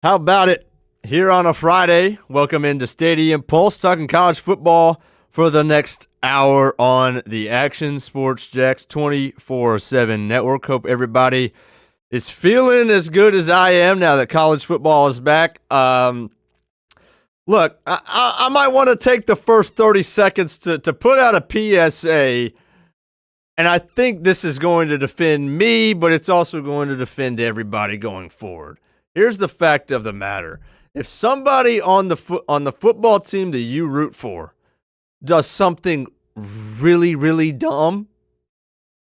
How about it? Here on a Friday, welcome into Stadium Pulse, talking college football for the next hour on the Action Sports Jacks 24/7 network. Hope everybody is feeling as good as I am now that college football is back. Look, I might want to take the first 30 seconds to put out a PSA, and I think this is going to defend me, but it's also going to defend everybody going forward. Here's the fact of the matter. If somebody on the football team that you root for does something really, really dumb,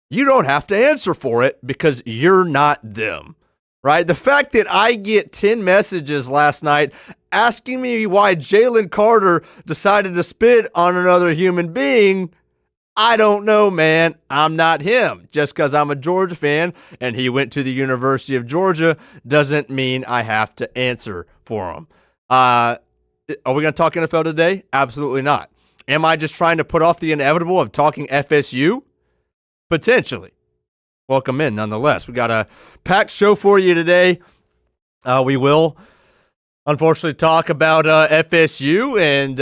you don't have to answer for it because you're not them, right? The fact that I get 10 messages last night asking me why Jalen Carter decided to spit on another human being, I don't know, man. I'm not him. Just because I'm a Georgia fan and he went to the University of Georgia doesn't mean I have to answer for him. Are we going to talk NFL today? Absolutely not. Am I just trying to put off the inevitable of talking FSU? Potentially. Welcome in, nonetheless. We got a packed show for you today. We will unfortunately talk about FSU, and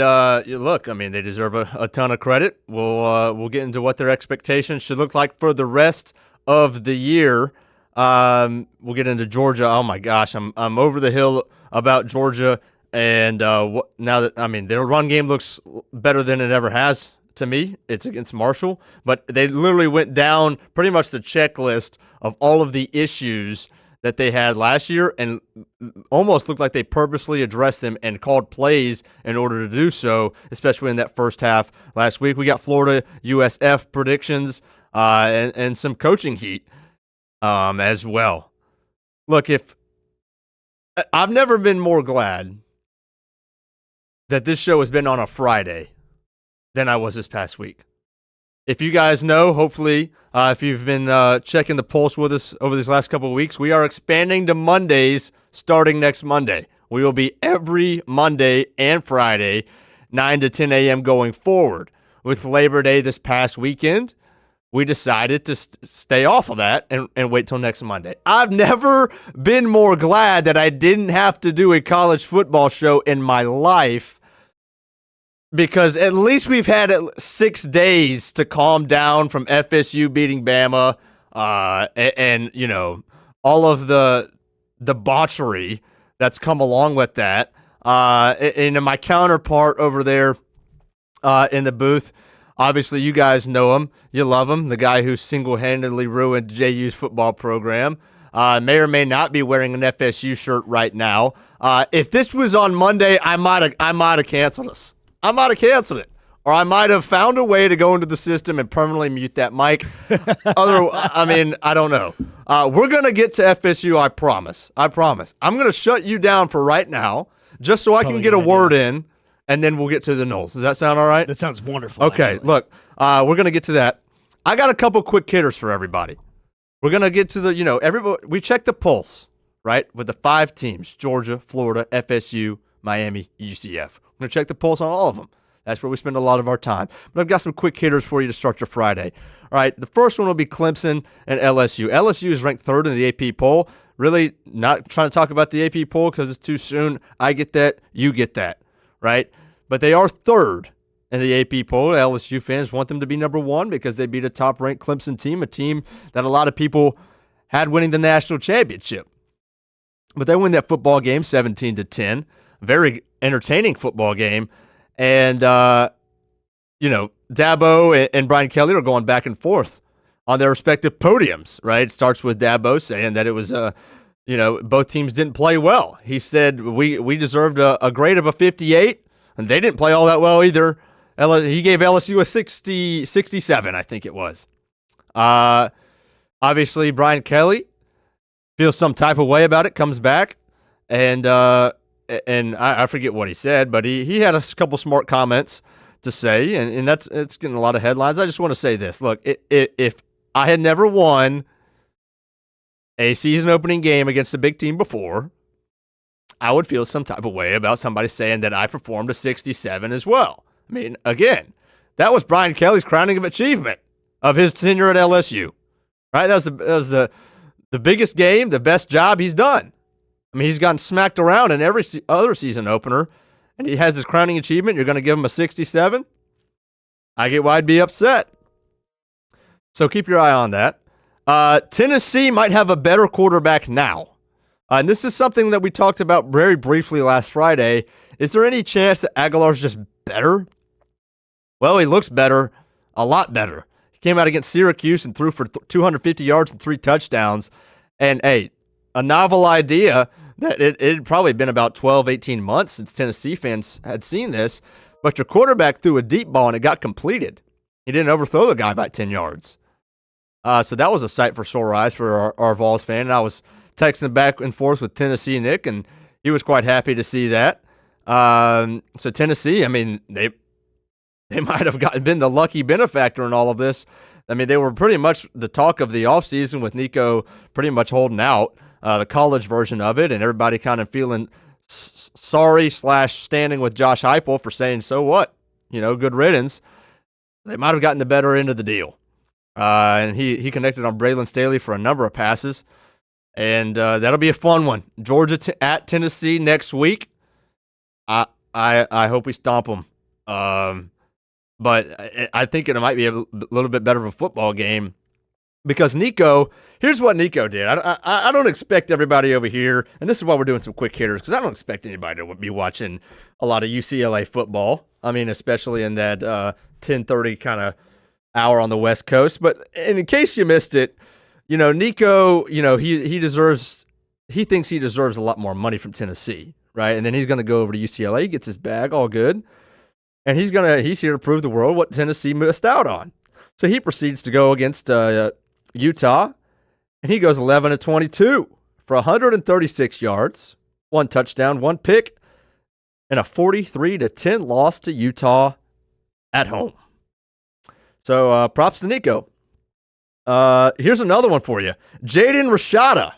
look, I mean, they deserve a ton of credit. We'll get into what their expectations should look like for the rest of the year. We'll get into Georgia. Oh my gosh, I'm over the hill about Georgia, and now that, I mean, their run game looks better than it ever has to me. It's against Marshall, but they literally went down pretty much the checklist of all of the issues that they had last year and almost looked like they purposely addressed them and called plays in order to do so, especially in that first half last week. We got Florida USF predictions and some coaching heat as well. Look, if I've never been more glad that this show has been on a Friday than I was this past week. If you guys know, hopefully, if you've been checking the pulse with us over these last couple of weeks, we are expanding to Mondays starting next Monday. We will be every Monday and Friday, 9 to 10 a.m. going forward. With Labor Day this past weekend, we decided to stay off of that and wait till next Monday. I've never been more glad that I didn't have to do a college football show in my life, because at least we've had 6 days to calm down from FSU beating Bama and you know, all of the debauchery that's come along with that. And my counterpart over there in the booth, obviously you guys know him. You love him. The guy who single-handedly ruined JU's football program. May or may not be wearing an FSU shirt right now. If this was on Monday, I might have canceled us. I might have canceled it, or I might have found a way to go into the system and permanently mute that mic. I mean, I don't know. We're going to get to FSU, I promise. I promise. I'm going to shut you down for right now just so I can get a word in, and then we'll get to the Knowles. Does that sound all right? That sounds wonderful. Okay, actually. Look, we're going to get to that. I got a couple quick hitters for everybody. We're going to get to the, everybody. We check the pulse, right, with the 5 teams: Georgia, Florida, FSU, Miami, UCF. We're going to check the pulse on all of them. That's where we spend a lot of our time. But I've got some quick hitters for you to start your Friday. All right, the first one will be Clemson and LSU. LSU is ranked 3rd in the AP poll. Really not trying to talk about the AP poll because it's too soon. I get that. You get that, right? But they are 3rd in the AP poll. LSU fans want them to be number 1 because they beat a top-ranked Clemson team, a team that a lot of people had winning the national championship. But they win that football game 17-10. Very entertaining football game. And, Dabo and Brian Kelly are going back and forth on their respective podiums, right? It starts with Dabo saying that it was, both teams didn't play well. He said we deserved a grade of a 58, and they didn't play all that well either. He gave LSU a 67, I think it was. Obviously, Brian Kelly feels some type of way about it, comes back, and I forget what he said, but he had a couple smart comments to say, and it's getting a lot of headlines. I just want to say this. Look, if I had never won a season-opening game against a big team before, I would feel some type of way about somebody saying that I performed a 67 as well. I mean, again, that was Brian Kelly's crowning of achievement of his tenure at LSU, right? That was the biggest game, the best job he's done. I mean, he's gotten smacked around in every other season opener, and he has his crowning achievement. You're going to give him a 67? I get why I'd be upset. So keep your eye on that. Tennessee might have a better quarterback now. And this is something that we talked about very briefly last Friday. Is there any chance that Aguilar's just better? Well, he looks better, a lot better. He came out against Syracuse and threw for 250 yards and 3 touchdowns. And, hey, a novel idea that it had probably been about 12, 18 months since Tennessee fans had seen this. But your quarterback threw a deep ball and it got completed. He didn't overthrow the guy by 10 yards. So that was a sight for sore eyes for our Vols fan. And I was texting back and forth with Tennessee Nick, and he was quite happy to see that. So Tennessee, I mean, they might have been the lucky benefactor in all of this. I mean, they were pretty much the talk of the offseason with Nico pretty much holding out, the college version of it, and everybody kind of feeling sorry / standing with Josh Heupel for saying, so what? Good riddance. They might have gotten the better end of the deal. And he connected on Braylon Staley for a number of passes. And that'll be a fun one. Georgia at Tennessee next week. I hope we stomp them. But I think it might be a little bit better of a football game because Nico. Here's what Nico did. I don't expect everybody over here, and this is why we're doing some quick hitters because I don't expect anybody to be watching a lot of UCLA football. I mean, especially in that 10:30 kind of hour on the West Coast. But in case you missed it. Nico, he thinks he deserves a lot more money from Tennessee, right? And then he's going to go over to UCLA, gets his bag, all good. And he's here to prove the world what Tennessee missed out on. So he proceeds to go against Utah, and he goes 11-22 for 136 yards, 1 touchdown, 1 pick, and a 43-10 loss to Utah at home. So props to Nico. Here's another one for you. Jaden Rashada.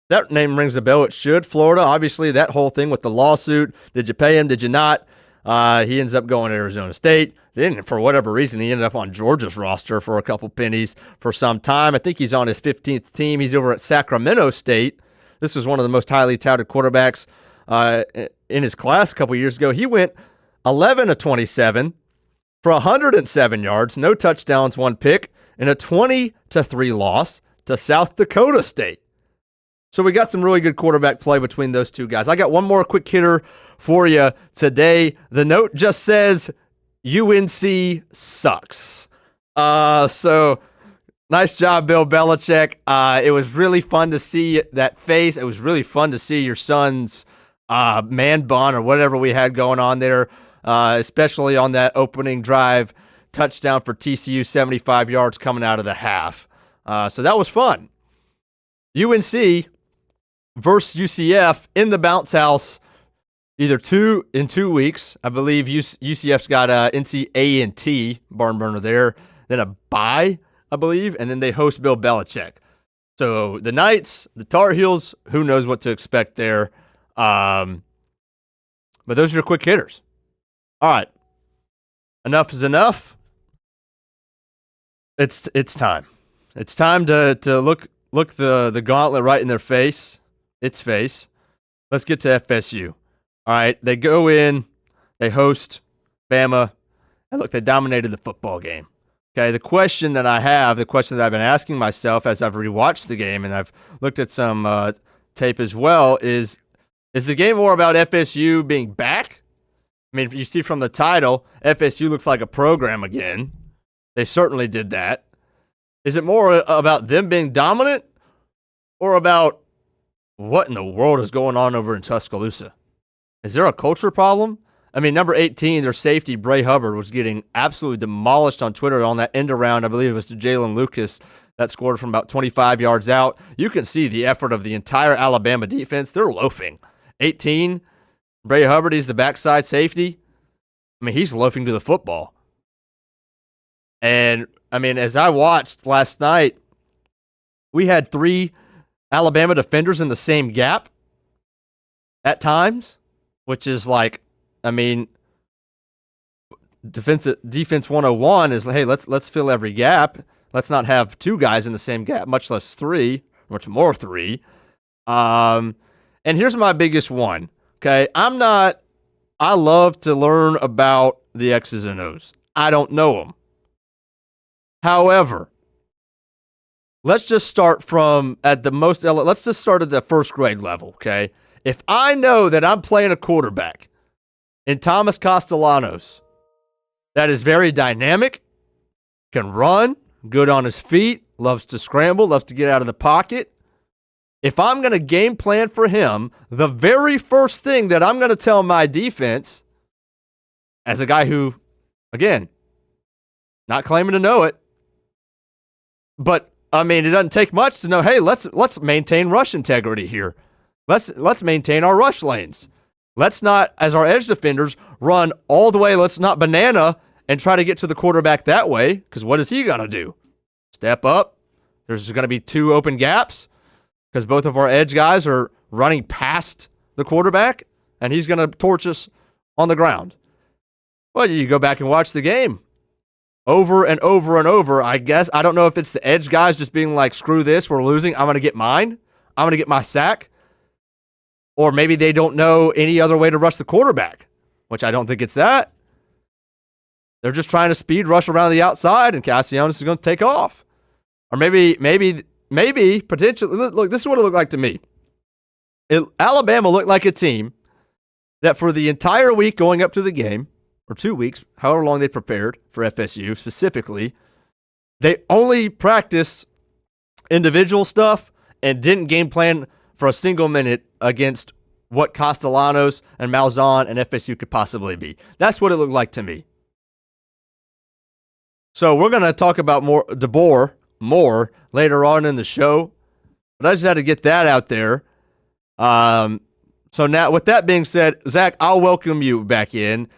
That name rings a bell. It should. Florida, obviously, that whole thing with the lawsuit. Did you pay him? Did you not? He ends up going to Arizona State. Then, for whatever reason, he ended up on Georgia's roster for a couple pennies for some time. I think he's on his 15th team. He's over at Sacramento State. This was one of the most highly touted quarterbacks in his class a couple years ago. He went 11-27 for 107 yards, no touchdowns, 1 pick, and a 20-3 loss to South Dakota State. So we got some really good quarterback play between those two guys. I got one more quick hitter for you today. The note just says UNC sucks. So nice job, Bill Belichick. It was really fun to see that face. It was really fun to see your son's man bun or whatever we had going on there, especially on that opening drive. Touchdown for TCU, 75 yards coming out of the half. So that was fun. UNC versus UCF in the bounce house, either in 2 weeks. I believe UCF's got NC barn burner there, then a bye, I believe, and then they host Bill Belichick. So the Knights, the Tar Heels, who knows what to expect there. But those are your quick hitters. All right. Enough is enough. It's time. It's time to look the gauntlet right in their face. Its face. Let's get to FSU. All right, they go in, they host Bama, and look, they dominated the football game. Okay, the question that I've been asking myself as I've rewatched the game and I've looked at some tape as well is the game more about FSU being back? I mean, if you see from the title, FSU looks like a program again. They certainly did that. Is it more about them being dominant or about what in the world is going on over in Tuscaloosa? Is there a culture problem? I mean, number 18, their safety, Bray Hubbard, was getting absolutely demolished on Twitter on that end around. I believe it was to Jalen Lucas that scored from about 25 yards out. You can see the effort of the entire Alabama defense. They're loafing. 18, Bray Hubbard, he's the backside safety. I mean, he's loafing to the football. And, I mean, as I watched last night, we had 3 Alabama defenders in the same gap at times, which is like, I mean, defense 101 is, hey, let's fill every gap. Let's not have 2 guys in the same gap, much less 3, much more 3. And And here's my biggest one, okay? I love to learn about the X's and O's. I don't know them. However, let's just start let's just start at the first grade level, okay? If I know that I'm playing a quarterback in Thomas Castellanos that is very dynamic, can run, good on his feet, loves to scramble, loves to get out of the pocket, if I'm going to game plan for him, the very first thing that I'm going to tell my defense, as a guy who, again, not claiming to know it, but I mean, it doesn't take much to know, hey, let's maintain rush integrity here. Let's maintain our rush lanes. Let's not, as our edge defenders, run all the way, let's not banana and try to get to the quarterback that way, because what is he going to do? Step up. There's going to be 2 open gaps because both of our edge guys are running past the quarterback, and he's going to torch us on the ground. Well, you go back and watch the game over and over and over. I guess, I don't know if it's the edge guys just being like, screw this, we're losing, I'm going to get mine. I'm going to get my sack. Or maybe they don't know any other way to rush the quarterback, which I don't think it's that. They're just trying to speed rush around the outside, and Castellanos is going to take off. Or maybe, potentially, look, this is what it looked like to me. Alabama looked like a team that for the entire week going up to the game, or 2 weeks, however long they prepared for FSU specifically, they only practiced individual stuff and didn't game plan for a single minute against what Castellanos and Malzahn and FSU could possibly be. That's what it looked like to me. So we're going to talk about Deboer more later on in the show, but I just had to get that out there. So now, with that being said, Zach, I'll welcome you back in.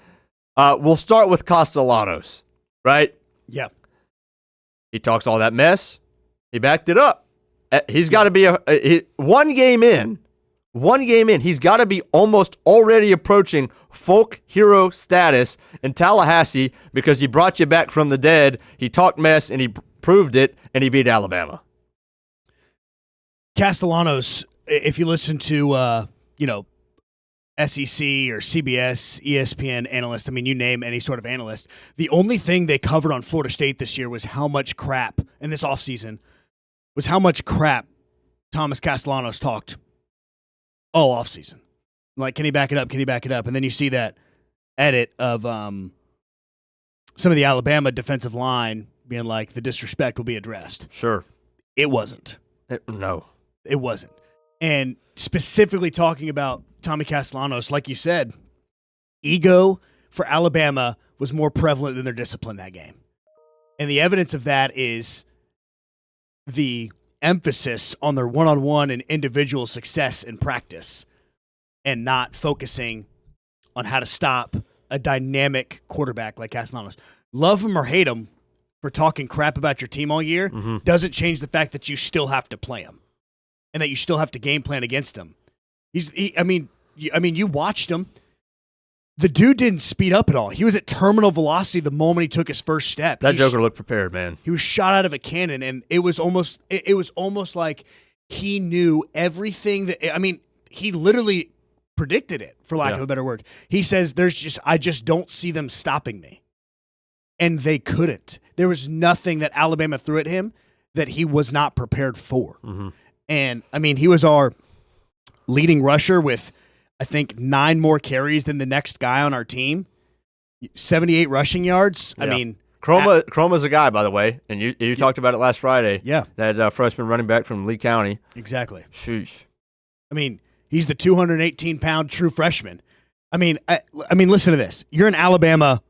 We'll start with Castellanos, right? Yeah. He talks all that mess. He backed it up. He's got to be one game in. He's got to be almost already approaching folk hero status in Tallahassee because he brought you back from the dead. He talked mess and he proved it, and he beat Alabama. Castellanos, if you listen to, SEC or CBS, ESPN analysts, I mean, you name any sort of analyst, the only thing they covered on Florida State this year was how much crap, in this offseason, was how much crap Thomas Castellanos talked all offseason. Like, can he back it up? Can he back it up? And then you see that edit of some of the Alabama defensive line being like, the disrespect will be addressed. Sure. It wasn't. No. It wasn't. And specifically talking about Tommy Castellanos, like you said, ego for Alabama was more prevalent than their discipline that game. And the evidence of that is the emphasis on their one-on-one and individual success in practice and not focusing on how to stop a dynamic quarterback like Castellanos. Love him or hate him for talking crap about your team all year doesn't change the fact that you still have to play him and that you still have to game plan against him. You watched him. The dude didn't speed up at all. He was at terminal velocity the moment he took his first step. That Joker looked prepared, man. He was shot out of a cannon, and it was almost like he knew everything that. He literally predicted it, for lack of a better word. He says, I just don't see them stopping me. And they couldn't. There was nothing that Alabama threw at him that he was not prepared for. Mm-hmm. And, he was our leading rusher with, I think, 9 more carries than the next guy on our team. 78 rushing yards. Yeah. Chroma's a guy, by the way, and you talked about it last Friday. Yeah. That freshman running back from Lee County. Exactly. Sheesh. He's the 218-pound true freshman. Listen to this. You're an Alabama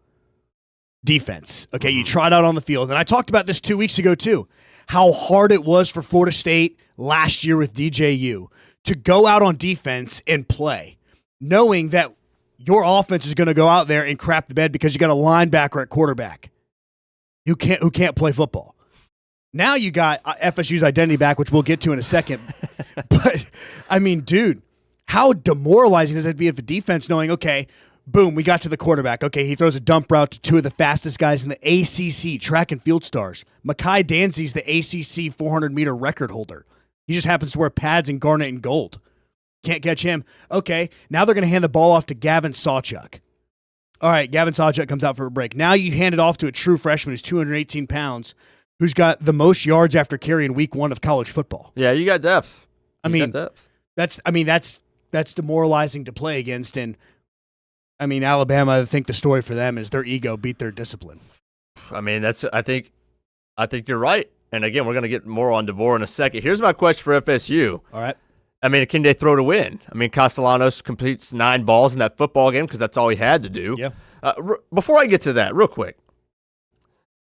defense, okay? You tried out on the field, and I talked about this 2 weeks ago too, how hard it was for Florida State last year with DJU to go out on defense and play, knowing that your offense is going to go out there and crap the bed because you got a linebacker at quarterback who can't play football. Now you got FSU's identity back, which we'll get to in a second. But, dude, how demoralizing does that be of a defense knowing, okay, boom, we got to the quarterback. Okay, he throws a dump route to 2 of the fastest guys in the ACC, track and field stars. Mekhi Danzy's the ACC 400-meter record holder. He just happens to wear pads in garnet and gold. Can't catch him. Okay, now they're going to hand the ball off to Gavin Sawchuk. All right, Gavin Sawchuk comes out for a break. Now you hand it off to a true freshman who's 218 pounds, who's got the most yards after carry in week 1 of college football. Yeah, you got depth. That's demoralizing to play against. And, Alabama, I think the story for them is their ego beat their discipline. I think you're right. And, again, we're going to get more on Deboer in a second. Here's my question for FSU. All right. Can they throw to win? Castellanos completes 9 balls in that football game because that's all he had to do. Yeah. Before I get to that, real quick,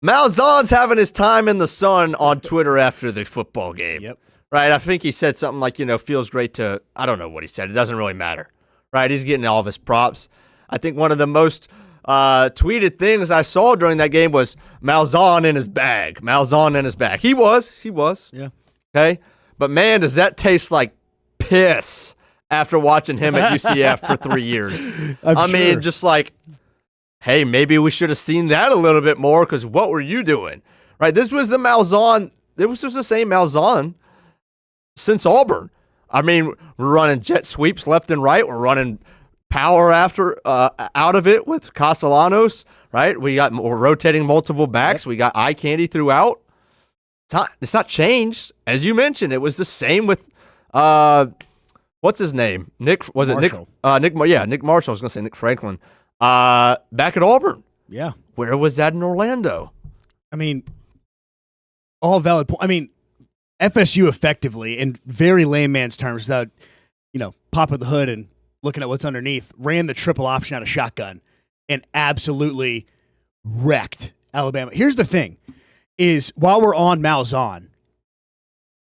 Malzahn's having his time in the sun on Twitter after the football game. Yep. Right? I think he said something like, feels great to – I don't know what he said. It doesn't really matter. Right? He's getting all of his props. I think one of the most tweeted things I saw during that game was Malzahn in his bag. Malzahn in his bag. He was. Yeah. Okay? But, man, does that taste like piss after watching him at UCF for 3 years. Just like, hey, maybe we should have seen that a little bit more because what were you doing? Right? This was the Malzahn. It was just the same Malzahn since Auburn. We're running jet sweeps left and right. We're running power out of it with Castellanos, right? We're rotating multiple backs. We got eye candy throughout. It's not changed. As you mentioned, it was the same with what's his name? Nick was Marshall. it Nick? Nick Marshall. I was gonna say Nick Franklin. Back at Auburn. Yeah. Where was that in Orlando? All valid point. FSU effectively, in very layman's terms, without popping the hood and looking at what's underneath, ran the triple option out of shotgun and absolutely wrecked Alabama. Here's the thing: is while we're on Malzahn,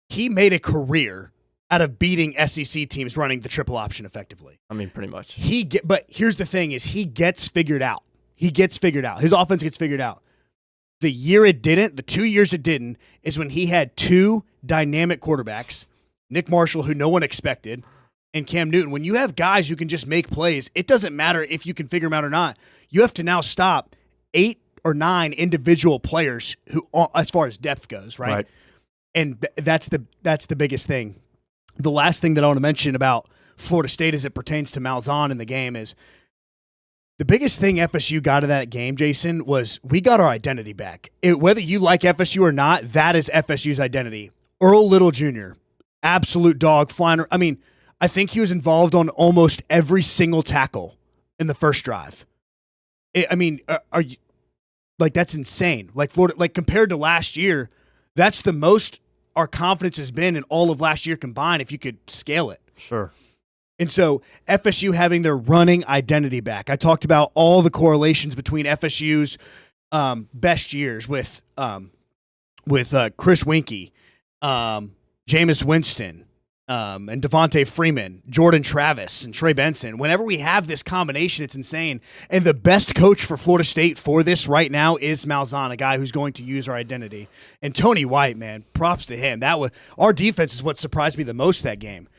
he made a career out of beating SEC teams running the triple option effectively. Pretty much. But here's the thing: is he gets figured out. His offense gets figured out. The year it didn't, the 2 years it didn't, is when he had 2 dynamic quarterbacks, Nick Marshall, who no one expected, and Cam Newton. When you have guys who can just make plays, it doesn't matter if you can figure them out or not. You have to now stop 8 or 9 individual players who, as far as depth goes, right? And that's the biggest thing. The last thing that I want to mention about Florida State as it pertains to Malzahn in the game is the biggest thing FSU got of that game, Jason, was we got our identity back. Whether you like FSU or not, that is FSU's identity. Earl Little Jr., absolute dog, flying. I think he was involved on almost every single tackle in the first drive. Are you that's insane? Florida, compared to last year, that's the most our confidence has been in all of last year combined. If you could scale it, sure. And so FSU having their running identity back. I talked about all the correlations between FSU's best years with Chris Winkie, Jameis Winston, and Devontae Freeman, Jordan Travis, and Trey Benson. Whenever we have this combination, it's insane. And the best coach for Florida State for this right now is Malzahn, a guy who's going to use our identity. And Tony White, man, props to him. Our defense is what surprised me the most that game.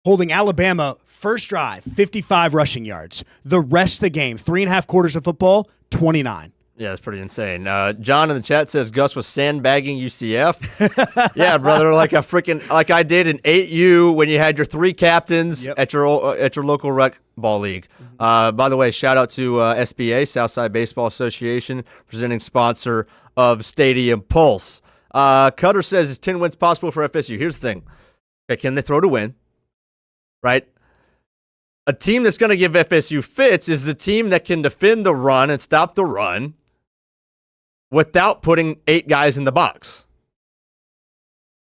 Holding Alabama, first drive, 55 rushing yards. The rest of the game, 3.5 quarters of football, 29. Yeah, that's pretty insane. John in the chat says Gus was sandbagging UCF. Yeah, brother, like I did in 8U when you had your 3 captains at your local rec ball league. By the way, shout out to SBA, Southside Baseball Association, presenting sponsor of Stadium Pulse. Cutter says, is 10 wins possible for FSU? Here's the thing. Okay, can they throw to win? Right? A team that's going to give FSU fits is the team that can defend the run and stop the run without putting 8 guys in the box.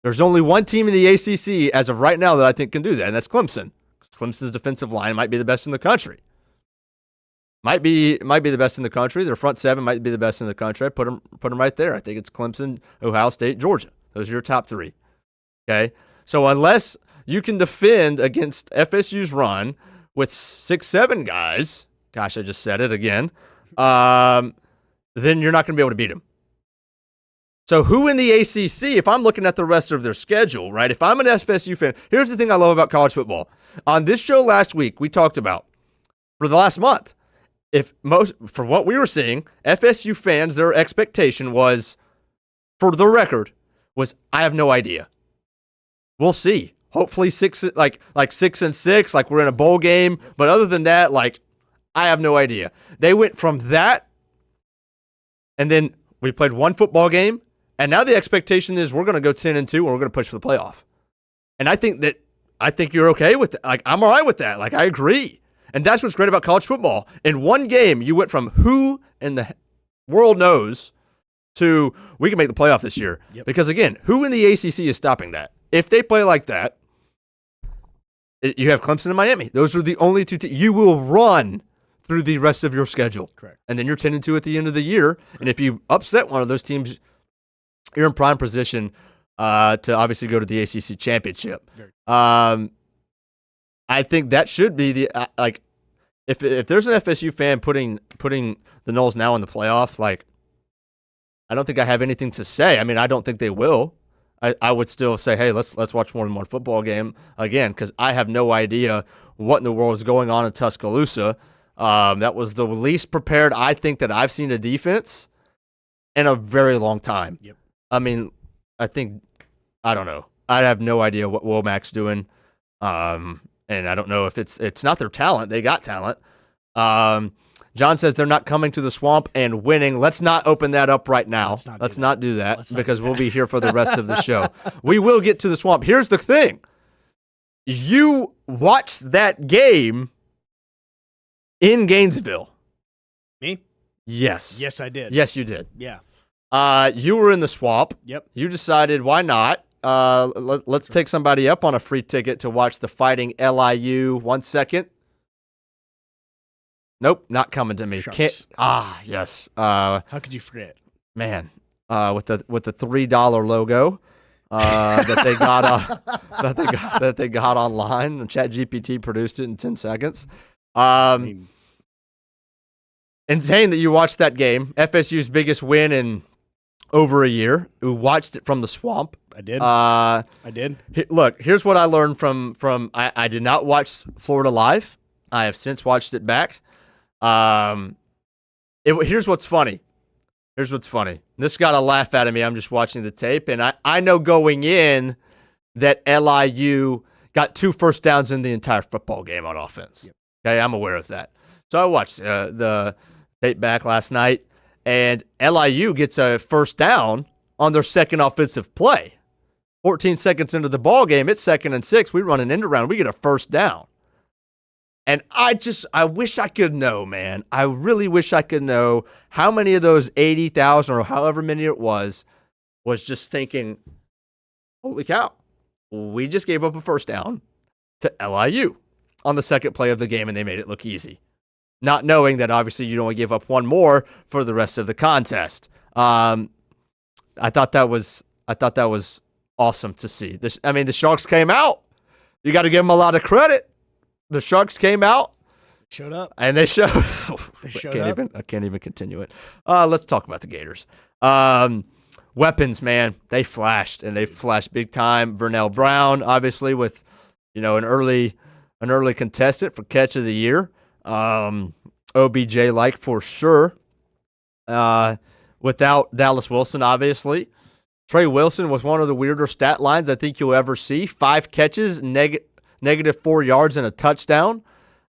There's only one team in the ACC as of right now that I think can do that, and that's Clemson. Clemson's defensive line might be the best in the country. Might be the best in the country. Their front 7 might be the best in the country. I put them right there. I think it's Clemson, Ohio State, Georgia. Those are your top 3. Okay? So unless you can defend against FSU's run with 6-7 guys, gosh, I just said it again, then you're not going to be able to beat them. So who in the ACC, if I'm looking at the rest of their schedule, right, if I'm an FSU fan, here's the thing I love about college football. On this show last week, we talked about, for the last month, for what we were seeing, FSU fans, their expectation was, for the record, was I have no idea. We'll see. hopefully 6-6, like we're in a bowl game. But other than that, like, I have no idea. They went from that, and then we played one football game, and now the expectation is we're going to go 10-2 and we're going to push for the playoff. And I think you're okay with that. Like, I'm all right with that. Like, I agree. And that's what's great about college football. In one game, you went from who in the world knows to we can make the playoff this year. Yep. Because, again, who in the ACC is stopping that? If they play like that, you have Clemson and Miami. Those are the only two teams. You will run through the rest of your schedule. Correct. And then you're 10-2 at the end of the year. Correct. And if you upset one of those teams, you're in prime position to obviously go to the ACC championship. I think that should be the if there's an FSU fan putting the Noles now in the playoff, like, I don't think I have anything to say. I mean, I don't think they will. I would still say, hey, let's watch more than one football game again, because I have no idea what in the world is going on in Tuscaloosa. That was the least prepared I think that I've seen a defense in a very long time. Yep. I mean, I don't know. I have no idea what Womack's doing. And I don't know if it's not their talent. They got talent. John says they're not coming to the Swamp and winning. Let's not open that up right now. Let's not do that because we'll be here for the rest of the show. We will get to the Swamp. Here's the thing. You watched that game in Gainesville. Me? Yes. Yes, I did. Yes, you did. Yeah. You were in the Swamp. Yep. You decided, why not? Let's take somebody up on a free ticket to watch the Fighting LIU. 1 second. Nope, not coming to me. Sharks. Yes. How could you forget? Man, with the $3 logo that they got online. ChatGPT produced it in 10 seconds. Insane that you watched that game. FSU's biggest win in over a year. We watched it from the Swamp. I did. I did. Look, here's what I learned from I did not watch Florida live. I have since watched it back. Here's what's funny. This got a laugh out of me. I'm just watching the tape, and I know going in that LIU got 2 first downs in the entire football game on offense. Yep. Okay, I'm aware of that. So I watched the tape back last night, and LIU gets a first down on their second offensive play. 14 seconds into the ball game, it's 2nd and 6. We run an end around. We get a first down. And I wish I could know, man. I really wish I could know how many of those 80,000 or however many it was just thinking, holy cow, we just gave up a first down to LIU on the second play of the game, and they made it look easy. Not knowing that obviously you'd only give up one more for the rest of the contest. I thought that was awesome to see. The Sharks came out. You got to give them a lot of credit. The Sharks came out. Showed up. And they showed. I can't even continue it. Let's talk about the Gators. Weapons, man. They flashed, and they flashed big time. Vernell Brown, obviously, with an early contestant for catch of the year. OBJ like for sure. Without Dallas Wilson, obviously. Trey Wilson with one of the weirder stat lines I think you'll ever see. 5 catches, negative 4 yards and a touchdown.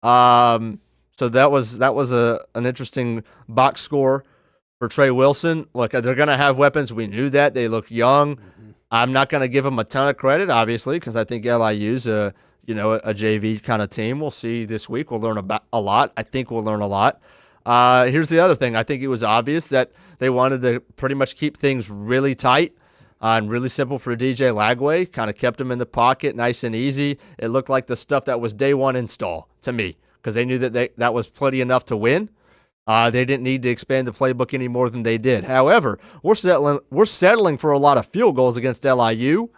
So that was an interesting box score for Trey Wilson. Look, they're going to have weapons. We knew that. They look young. Mm-hmm. I'm not going to give them a ton of credit, obviously, because I think LIU's a JV kind of team. We'll see this week. We'll learn a lot. I think we'll learn a lot. Here's the other thing. I think it was obvious that they wanted to pretty much keep things really tight and really simple for DJ Lagway. Kind of kept him in the pocket, nice and easy. It looked like the stuff that was day one install to me because they knew that was plenty enough to win. They didn't need to expand the playbook any more than they did. However, we're settling for a lot of field goals against LIU.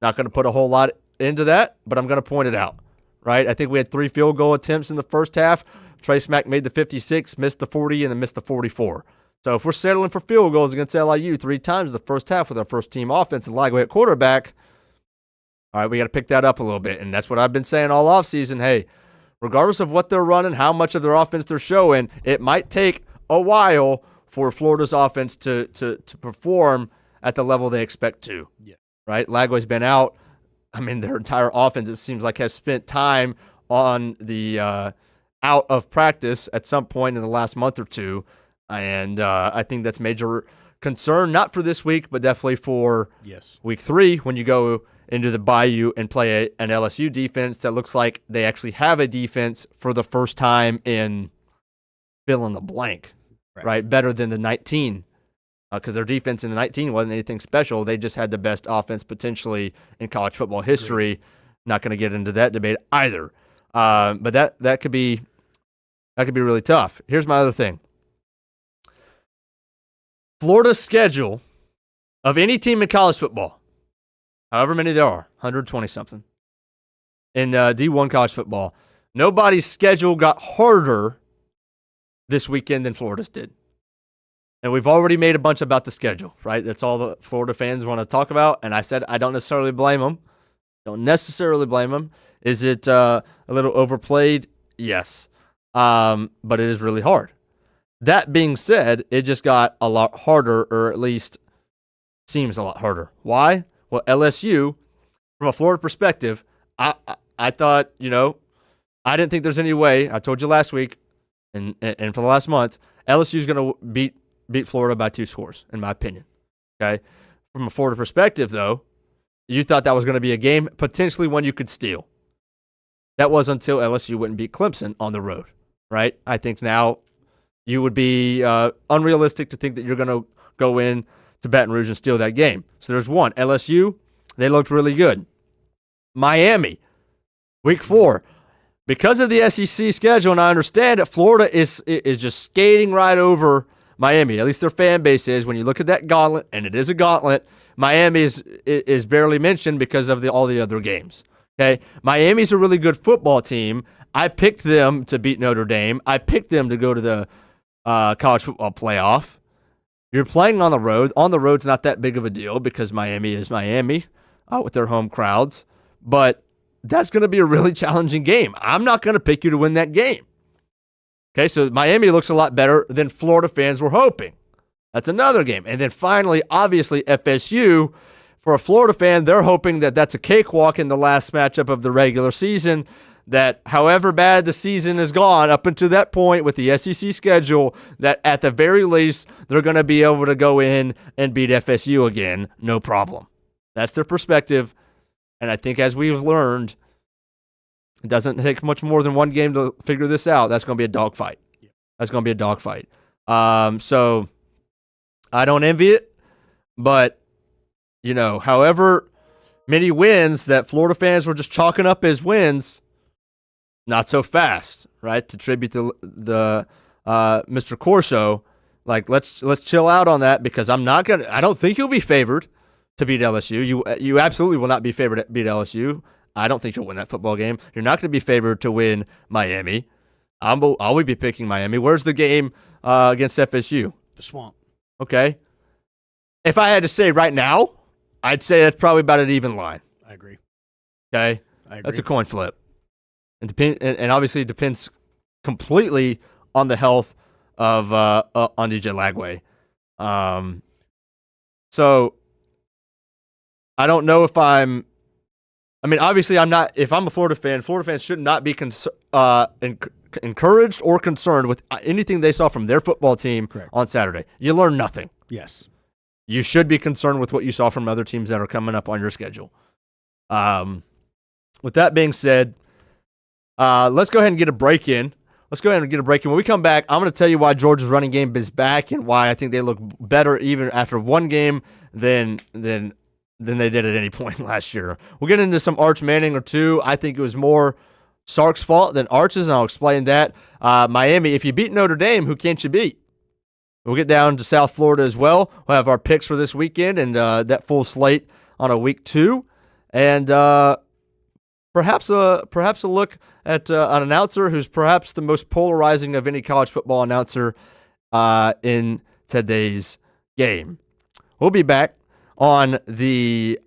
Not going to put a whole lot into that, but I'm going to point it out. Right? I think we had 3 field goal attempts in the first half. Trace Mack made the 56, missed the 40, and then missed the 44. So if we're settling for field goals against LIU 3 times in the first half with our first-team offense and Lagway at quarterback, all right, we got to pick that up a little bit. And that's what I've been saying all offseason. Hey, regardless of what they're running, how much of their offense they're showing, it might take a while for Florida's offense to perform at the level they expect to. Yeah. Right? Lagway's been out. I mean, their entire offense, it seems like, has spent time on the out of practice at some point in the last month or two. And I think that's major concern, not for this week, but definitely for week 3 when you go into the Bayou and play an LSU defense that looks like they actually have a defense for the first time in fill in the blank, right? Better than the 19. Because their defense in the 19 wasn't anything special. They just had the best offense potentially in college football history. Great. Not going to get into that debate either. But that could be really tough. Here's my other thing. Florida's schedule of any team in college football, however many there are, 120-something, in D1 college football, nobody's schedule got harder this weekend than Florida's did. And we've already made a bunch about the schedule, right? That's all the Florida fans want to talk about. And I said I don't necessarily blame them. Is it a little overplayed? Yes. But it is really hard. That being said, it just got a lot harder, or at least seems a lot harder. Why? Well, LSU, from a Florida perspective, I thought, I didn't think there's any way. I told you last week and for the last month, LSU is going to beat Florida by 2 scores, in my opinion. Okay? From a Florida perspective, though, you thought that was going to be a game, potentially one you could steal. That was until LSU wouldn't beat Clemson on the road, right? I think now you would be unrealistic to think that you're going to go in to Baton Rouge and steal that game. So there's one. LSU, they looked really good. Miami, week 4. Because of the SEC schedule, and I understand it, Florida is just skating right over Miami. At least their fan base is. When you look at that gauntlet, and it is a gauntlet, Miami is barely mentioned because of all the other games. Okay, Miami's a really good football team. I picked them to beat Notre Dame. I picked them to go to the college football playoff. You're playing on the road. On the road's not that big of a deal because Miami is Miami with their home crowds. But that's going to be a really challenging game. I'm not going to pick you to win that game. Okay, so Miami looks a lot better than Florida fans were hoping. That's another game. And then finally, obviously, FSU. For a Florida fan, they're hoping that that's a cakewalk in the last matchup of the regular season, that however bad the season has gone up until that point with the SEC schedule, that at the very least, they're going to be able to go in and beat FSU again, no problem. That's their perspective. And I think as we've learned, it doesn't take much more than one game to figure this out. That's going to be a dogfight. That's going to be a dogfight. So I don't envy it, but however many wins that Florida fans were just chalking up as wins, not so fast, right? To tribute to the Mr. Corso, like let's chill out on that because I don't think you'll be favored to beat LSU. You absolutely will not be favored to beat LSU. I don't think you'll win that football game. You're not going to be favored to win Miami. I'll be picking Miami. Where's the game against FSU? The Swamp. Okay. If I had to say right now, I'd say that's probably about an even line. I agree. Okay? I agree. That's a coin flip. And obviously it depends completely on the health of on DJ Lagway. So I don't know if obviously I'm not. If I'm a Florida fans should not be encouraged or concerned with anything they saw from their football team on Saturday. You learn nothing. Yes. You should be concerned with what you saw from other teams that are coming up on your schedule. With that being said, let's go ahead and get a break in. When we come back, I'm going to tell you why Georgia's running game is back and why I think they look better even after one game than they did at any point last year. We'll get into some Arch Manning or two. I think it was more Sark's fault than Arch's, and I'll explain that. Miami, if you beat Notre Dame, who can't you beat? We'll get down to South Florida as well. We'll have our picks for this weekend and that full slate on a week 2. And perhaps a look at an announcer who's perhaps the most polarizing of any college football announcer in today's game. We'll be back on the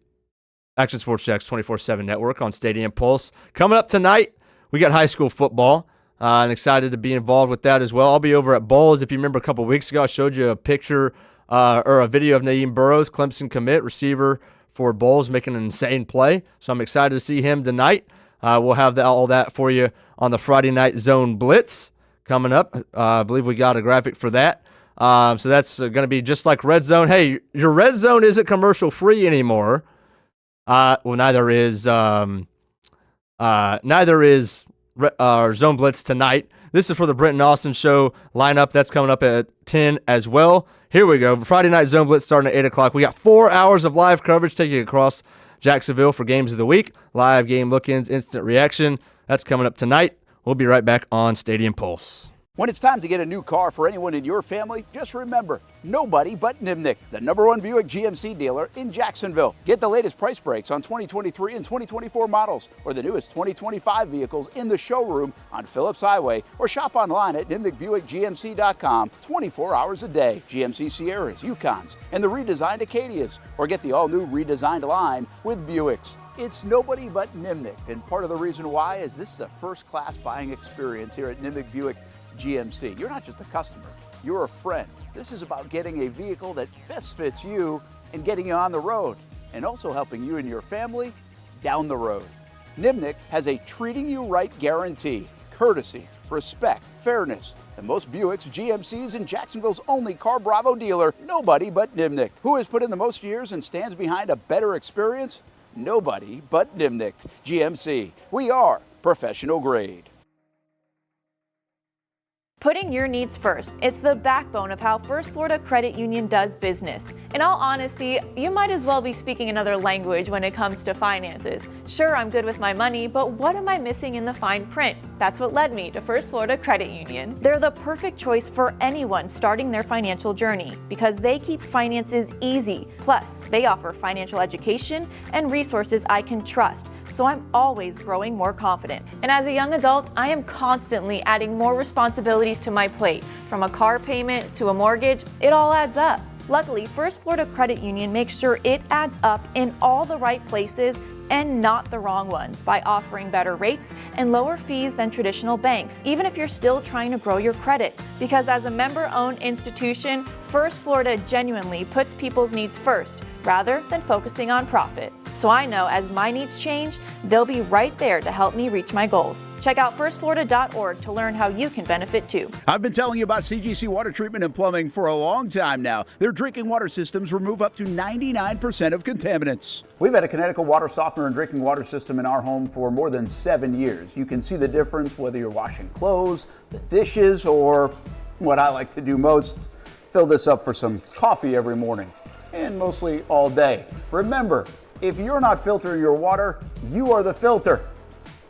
Action Sports Jacks 24/7 network on Stadium Pulse. Coming up tonight, we got high school football. And excited to be involved with that as well. I'll be over at Bowles. If you remember a couple weeks ago, I showed you a picture or a video of Naeem Burrows, Clemson commit, receiver for Bowles making an insane play. So I'm excited to see him tonight. We'll have all that for you on the Friday night zone blitz coming up. I believe we got a graphic for that. So that's going to be just like Red Zone. Hey, your Red Zone isn't commercial free anymore. Neither is Zone Blitz tonight. This is for the Brenton Austin Show lineup. That's coming up at 10 as well. Here we go. Friday night Zone Blitz starting at 8 o'clock. We got 4 hours of live coverage taking across Jacksonville for games of the week. Live game look-ins, instant reaction. That's coming up tonight. We'll be right back on Stadium Pulse. When it's time to get a new car for anyone in your family, just remember, nobody but Nimnick, the #1 Buick GMC dealer in Jacksonville. Get the latest price breaks on 2023 and 2024 models or the newest 2025 vehicles in the showroom on Phillips Highway or shop online at nimnickbuickgmc.com 24 hours a day. GMC Sierras, Yukons, and the redesigned Acadias, or get the all-new redesigned line with Buicks. It's nobody but Nimnick, and part of the reason why is this is a first-class buying experience here at Nimnick Buick GMC. You're not just a customer, you're a friend. This is about getting a vehicle that best fits you and getting you on the road, and also helping you and your family down the road. Nimnick has a treating you right guarantee, courtesy, respect, fairness. The most Buicks, GMCs, and Jacksonville's only Car Bravo dealer, nobody but Nimnick. Who has put in the most years and stands behind a better experience? Nobody but Nimnick. GMC. We are professional grade. Putting your needs first. It's the backbone of how First Florida Credit Union does business. In all honesty, you might as well be speaking another language when it comes to finances. Sure, I'm good with my money, but what am I missing in the fine print? That's what led me to First Florida Credit Union. They're the perfect choice for anyone starting their financial journey because they keep finances easy. Plus, they offer financial education and resources I can trust. So I'm always growing more confident. And as a young adult, I am constantly adding more responsibilities to my plate. From a car payment to a mortgage, it all adds up. Luckily, First Florida Credit Union makes sure it adds up in all the right places and not the wrong ones by offering better rates and lower fees than traditional banks, even if you're still trying to grow your credit. Because as a member-owned institution, First Florida genuinely puts people's needs first rather than focusing on profit. So I know as my needs change, they'll be right there to help me reach my goals. Check out firstflorida.org to learn how you can benefit too. I've been telling you about CGC Water Treatment and Plumbing for a long time now. Their drinking water systems remove up to 99% of contaminants. We've had a Connecticut water softener and drinking water system in our home for more than 7 years. You can see the difference whether you're washing clothes, the dishes, or what I like to do most, fill this up for some coffee every morning and mostly all day. Remember, if you're not filtering your water, you are the filter.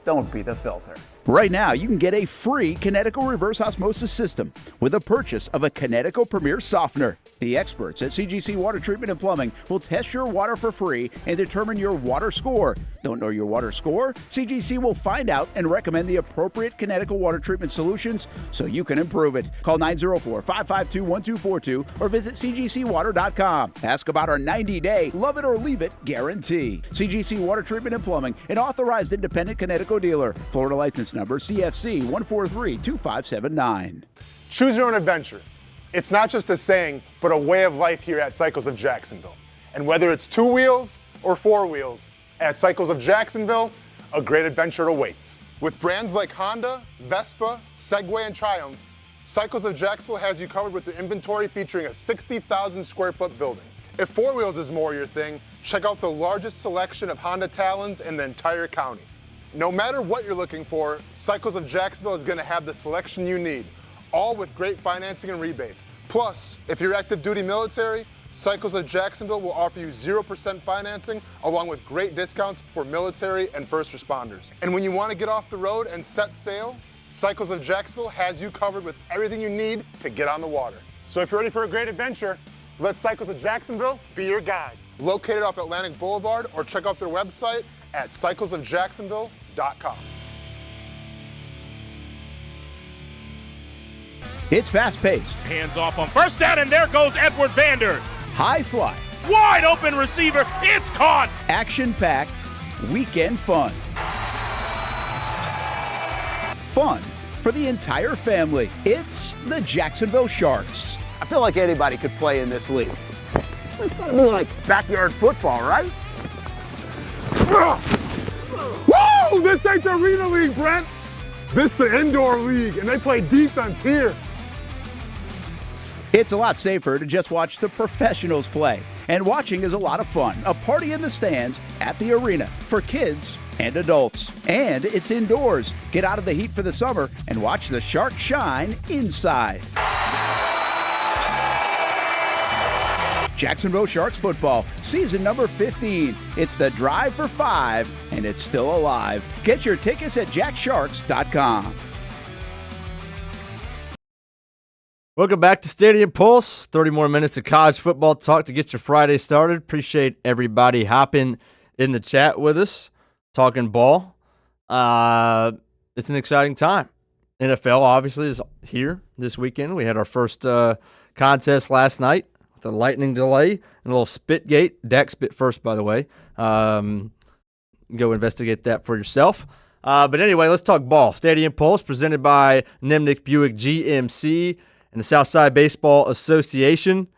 Don't be the filter. Right now, you can get a free Connecticut reverse osmosis system with a purchase of a Connecticut Premier Softener. The experts at CGC Water Treatment and Plumbing will test your water for free and determine your water score. Don't know your water score? CGC will find out and recommend the appropriate Connecticut water treatment solutions so you can improve it. Call 904-552-1242 or visit cgcwater.com. Ask about our 90-day love it or leave it guarantee. CGC Water Treatment and Plumbing, an authorized independent Connecticut dealer. Florida license number CFC 1432579. Choose your own adventure. It's not just a saying, but a way of life here at Cycles of Jacksonville. And whether it's 2 wheels or 4 wheels, at Cycles of Jacksonville, a great adventure awaits. With brands like Honda, Vespa, Segway, and Triumph, Cycles of Jacksonville has you covered with their inventory featuring a 60,000 square foot building. If 4 wheels is more your thing, check out the largest selection of Honda Talons in the entire county. No matter what you're looking for, Cycles of Jacksonville is going to have the selection you need, all with great financing and rebates. Plus, if you're active duty military, Cycles of Jacksonville will offer you 0% financing along with great discounts for military and first responders. And when you want to get off the road and set sail, Cycles of Jacksonville has you covered with everything you need to get on the water. So if you're ready for a great adventure, let Cycles of Jacksonville be your guide. Located off Atlantic Boulevard or check out their website at cyclesofjacksonville.com. It's fast-paced, Hands off on first down, and there goes Edward Vander. high fly, Wide open receiver. It's caught. action-packed, weekend fun. Fun for the entire family. It's the Jacksonville Sharks. I feel like anybody could play in this league. It's gotta be like backyard football, right? Whoa! This ain't the Arena League, Brent. This the Indoor League, and they play defense here. It's a lot safer to just watch the professionals play. And watching is a lot of fun. A party in the stands at the arena for kids and adults. And it's indoors. Get out of the heat for the summer and watch the Sharks shine inside. Jacksonville Sharks football, season number 15. It's the Drive for 5, and it's still alive. Get your tickets at jacksharks.com. Welcome back to Stadium Pulse. 30 more minutes of college football talk to get your Friday started. Appreciate everybody hopping in the chat with us, talking ball. It's an exciting time. NFL obviously is here this weekend. We had our first contest last night with a lightning delay and a little spit gate. Dak spit first, by the way. Go investigate that for yourself. But anyway, let's talk ball. Stadium Pulse presented by Nimnick Buick GMC and the Southside Baseball Association.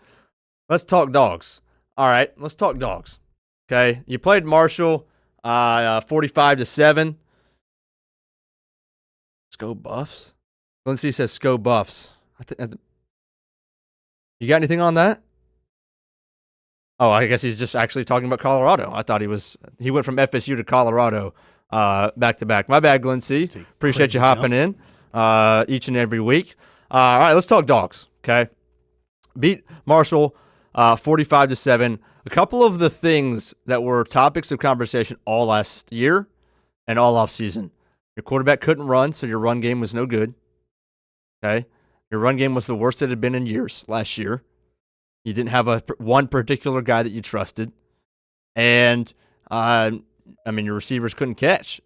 Let's talk dogs. All right, let's talk dogs. Okay, you played Marshall 45-7. Let's go Buffs. Lindsay says go Buffs. You got anything on that? Oh, I guess he's just actually talking about Colorado. I thought he went from FSU to Colorado back to back. My bad, Glenn C. Appreciate you hopping in each and every week. All right, let's talk dogs, okay? Beat Marshall 45-7. A couple of the things that were topics of conversation all last year and all offseason. Your quarterback couldn't run, so your run game was no good, okay? Your run game was the worst it had been in years last year. You didn't have one particular guy that you trusted. And, your receivers couldn't catch.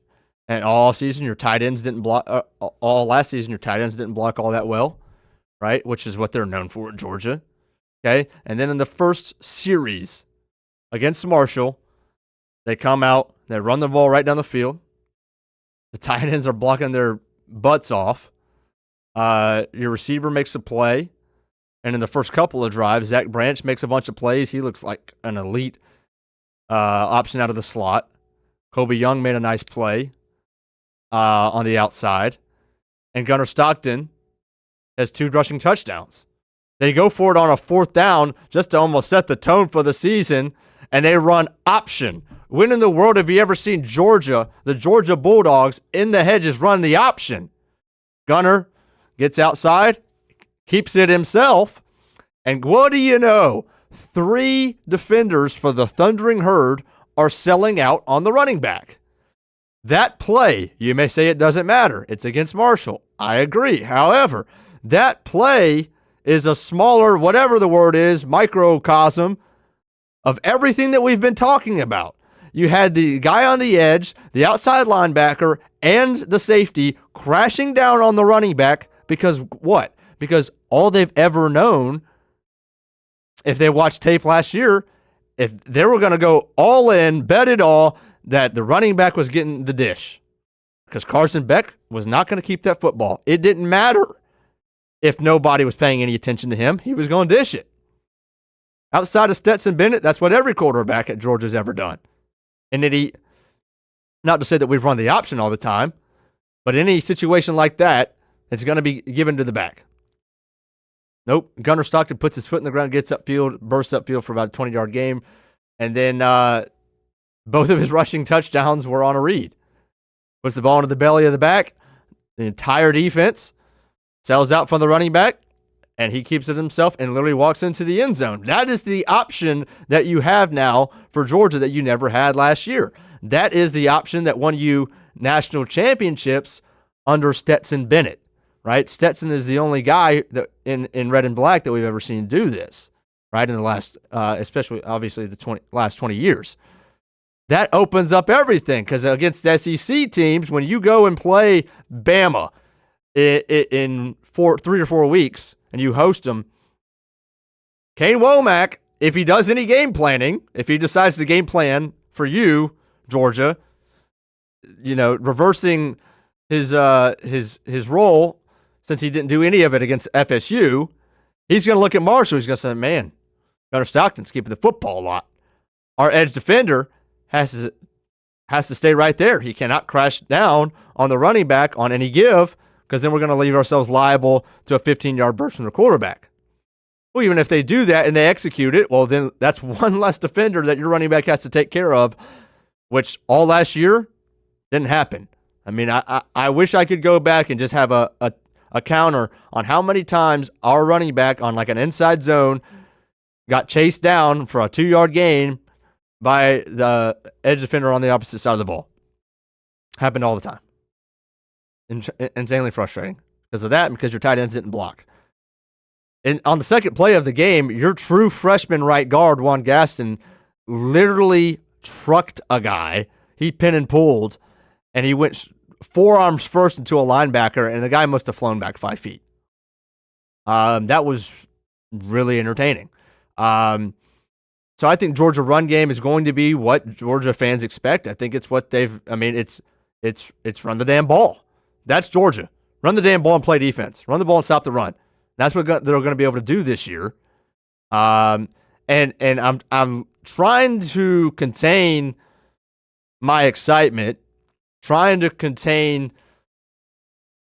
And all season, your tight ends didn't block. All last season, your tight ends didn't block all that well, right? Which is what they're known for at Georgia. Okay, and then in the first series against Marshall, they come out, they run the ball right down the field. The tight ends are blocking their butts off. Your receiver makes a play, and in the first couple of drives, Zach Branch makes a bunch of plays. He looks like an elite option out of the slot. Kobe Young made a nice play on the outside. And Gunnar Stockton has 2 rushing touchdowns. They go for it on a 4th down just to almost set the tone for the season, and they run option. When in the world have you ever seen Georgia, the Georgia Bulldogs, in the hedges run the option? Gunnar gets outside, keeps it himself, and what do you know? 3 defenders for the Thundering Herd are selling out on the running back. That play, you may say it doesn't matter. It's against Marshall. I agree. However, that play is a smaller, whatever the word is, microcosm of everything that we've been talking about. You had the guy on the edge, the outside linebacker, and the safety crashing down on the running back because what? Because all they've ever known, if they watched tape last year, if they were going to go all in, bet it all, that the running back was getting the dish. Because Carson Beck was not going to keep that football. It didn't matter if nobody was paying any attention to him. He was going to dish it. Outside of Stetson Bennett, that's what every quarterback at Georgia's ever done. And not to say that we've run the option all the time, but in any situation like that, it's going to be given to the back. Nope. Gunnar Stockton puts his foot in the ground, gets upfield, bursts upfield for about a 20-yard game, and then both of his rushing touchdowns were on a read. Puts the ball into the belly of the back. The entire defense sells out from the running back, and he keeps it himself and literally walks into the end zone. That is the option that you have now for Georgia that you never had last year. That is the option that won you national championships under Stetson Bennett, right? Stetson is the only guy that in red and black that we've ever seen do this, right, in the last, especially, obviously, the last 20 years. That opens up everything because against SEC teams, when you go and play Bama in 3 or 4 weeks and you host them, Kane Womack, if he does any game planning, if he decides to game plan for you, Georgia, reversing his role since he didn't do any of it against FSU, he's going to look at Marshall. He's going to say, man, Gunnar Stockton's keeping the football a lot. Our edge defender has has to stay right there. He cannot crash down on the running back on any give, because then we're going to leave ourselves liable to a 15-yard burst from the quarterback. Well, even if they do that and they execute it, well, then that's one less defender that your running back has to take care of, which all last year didn't happen. I mean, I wish I could go back and just have a counter on how many times our running back on like an inside zone got chased down for a 2-yard gain by the edge defender on the opposite side of the ball. Happened all the time. Insanely frustrating because of that and because your tight ends didn't block. And on the second play of the game, your true freshman right guard, Juan Gaston, literally trucked a guy. He pin and pulled, and he went forearms first into a linebacker, and the guy must have flown back 5 feet. That was really entertaining. So I think Georgia run game is going to be what Georgia fans expect. I think it's what it's run the damn ball. That's Georgia. Run the damn ball and play defense. Run the ball and stop the run. That's what they're going to be able to do this year. And I'm trying to contain my excitement, trying to contain,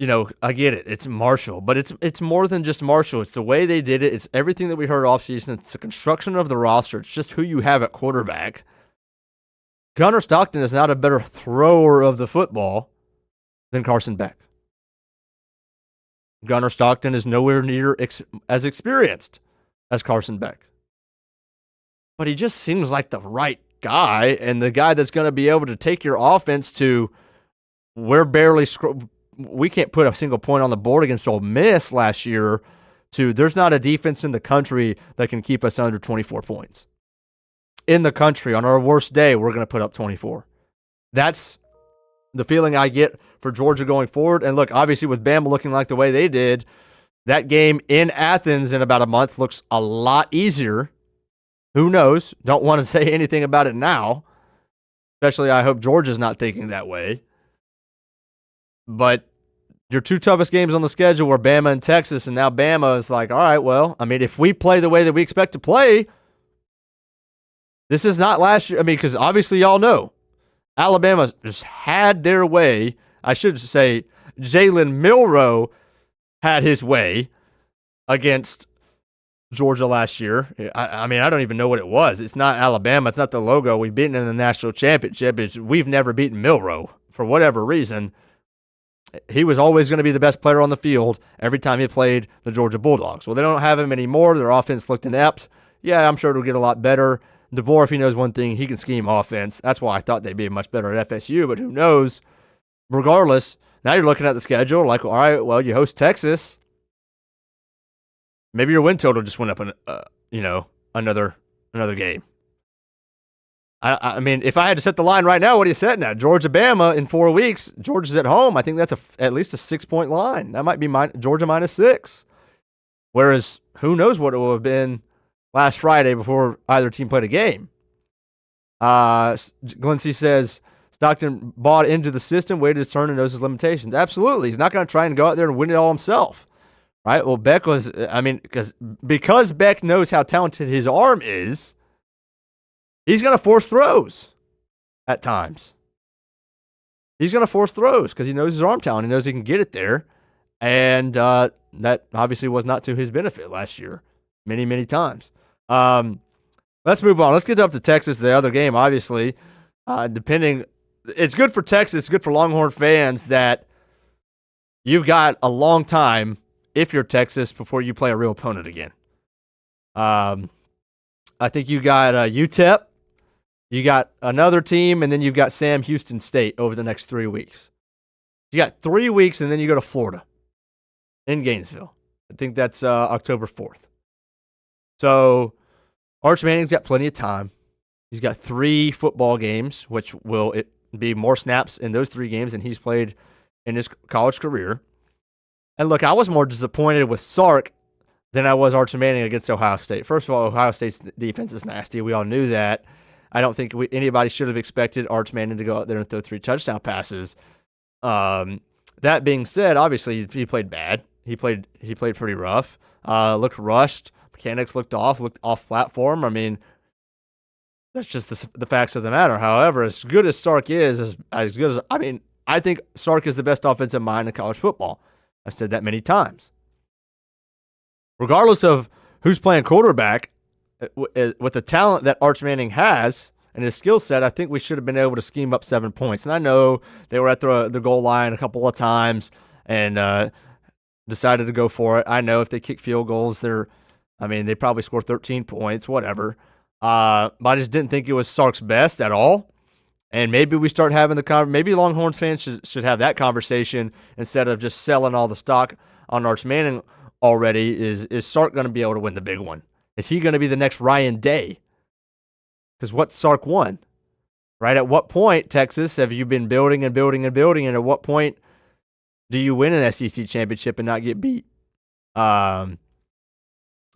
I get it. It's Marshall, but it's more than just Marshall. It's the way they did it. It's everything that we heard offseason. It's the construction of the roster. It's just who you have at quarterback. Gunnar Stockton is not a better thrower of the football than Carson Beck. Gunnar Stockton is nowhere near as experienced as Carson Beck. But he just seems like the right guy and the guy that's going to be able to take your offense to we can't put a single point on the board against Ole Miss last year to there's not a defense in the country that can keep us under 24 points. In the country, on our worst day, we're going to put up 24. That's the feeling I get for Georgia going forward. And look, obviously with Bama looking like the way they did, that game in Athens in about a month looks a lot easier. Who knows? Don't want to say anything about it now. Especially I hope Georgia's not thinking that way. But your two toughest games on the schedule were Bama and Texas, and now Bama is like, all right, well, I mean, if we play the way that we expect to play, this is not last year. I mean, because obviously y'all know, Alabama just had their way. I should say Jalen Milroe had his way against Georgia last year. I mean, I don't even know what it was. It's not Alabama. It's not the logo. We've beaten in the national championship. We've never beaten Milroe for whatever reason. He was always going to be the best player on the field every time he played the Georgia Bulldogs. Well, they don't have him anymore. Their offense looked inept. Yeah, I'm sure it'll get a lot better. Deboer, if he knows one thing, he can scheme offense. That's why I thought they'd be much better at FSU, but who knows? Regardless, now you're looking at the schedule like, all right, well, you host Texas. Maybe your win total just went up, another game. I mean, if I had to set the line right now, what are you setting at? Georgia, Bama in 4 weeks. Georgia's at home. I think that's at least a 6-point line. That might be Georgia -6. Whereas, who knows what it would have been last Friday before either team played a game. Glenn C. says, Stockton bought into the system, waited his turn, and knows his limitations. Absolutely. He's not going to try and go out there and win it all himself. Right? Well, Beck was, because Beck knows how talented his arm is, he's going to force throws at times. He's going to force throws because he knows his arm talent. He knows he can get it there. And that obviously was not to his benefit last year many, many times. Let's move on. Let's get up to Texas, the other game, obviously. It's good for Texas, it's good for Longhorn fans that you've got a long time, if you're Texas, before you play a real opponent again. I think you got UTEP. You got another team, and then you've got Sam Houston State over the next 3 weeks. You got 3 weeks, and then you go to Florida in Gainesville. I think that's October 4th. So Arch Manning's got plenty of time. He's got 3 football games, which will be more snaps in those 3 games than he's played in his college career. And look, I was more disappointed with Sark than I was Arch Manning against Ohio State. First of all, Ohio State's defense is nasty. We all knew that. I don't think anybody should have expected Arch Manning to go out there and throw 3 touchdown passes. That being said, obviously he played bad. He played pretty rough. Looked rushed. Mechanics looked off platform. I mean, That's just the facts of the matter. However, as good as Sark is, as good as I think Sark is the best offensive mind in college football. I've said that many times. Regardless of who's playing quarterback, with the talent that Arch Manning has and his skill set, I think we should have been able to scheme up 7 points. And I know they were at the goal line a couple of times and decided to go for it. I know if they kick field goals, they probably score 13 points, whatever. But I just didn't think it was Sark's best at all. And maybe we start having maybe Longhorns fans should have that conversation instead of just selling all the stock on Arch Manning already. Is Sark going to be able to win the big one? Is he going to be the next Ryan Day? Because what Sark won, right? At what point, Texas, have you been building and building and building? And at what point do you win an SEC championship and not get beat? At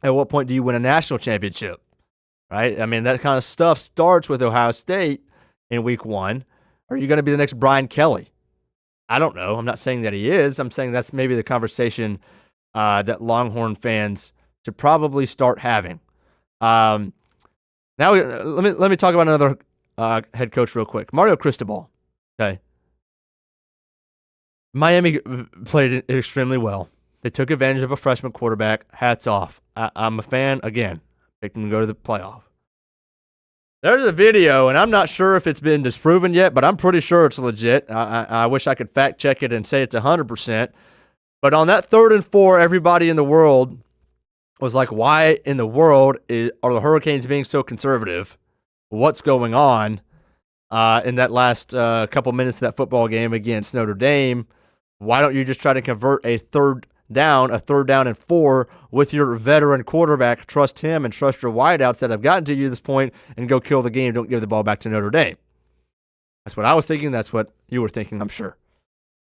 what point do you win a national championship? Right? I mean, that kind of stuff starts with Ohio State in week 1. Are you going to be the next Brian Kelly? I don't know. I'm not saying that he is. I'm saying that's maybe the conversation that Longhorn fans should probably start having. Now, let me talk about another head coach real quick. Mario Cristobal. Okay. Miami played extremely well. They took advantage of a freshman quarterback. Hats off. I'm a fan. Again, picked them to go to the playoff. There's a video, and I'm not sure if it's been disproven yet, but I'm pretty sure it's legit. I wish I could fact check it and say it's 100%. But on that 3rd and 4, everybody in the world was like, why in the world are the Hurricanes being so conservative? What's going on in that last couple minutes of that football game against Notre Dame? Why don't you just try to convert a third down and 4 with your veteran quarterback? Trust him and trust your wideouts that have gotten to you this point and go kill the game. Don't give the ball back to Notre Dame. That's what I was thinking. That's what you were thinking, I'm sure.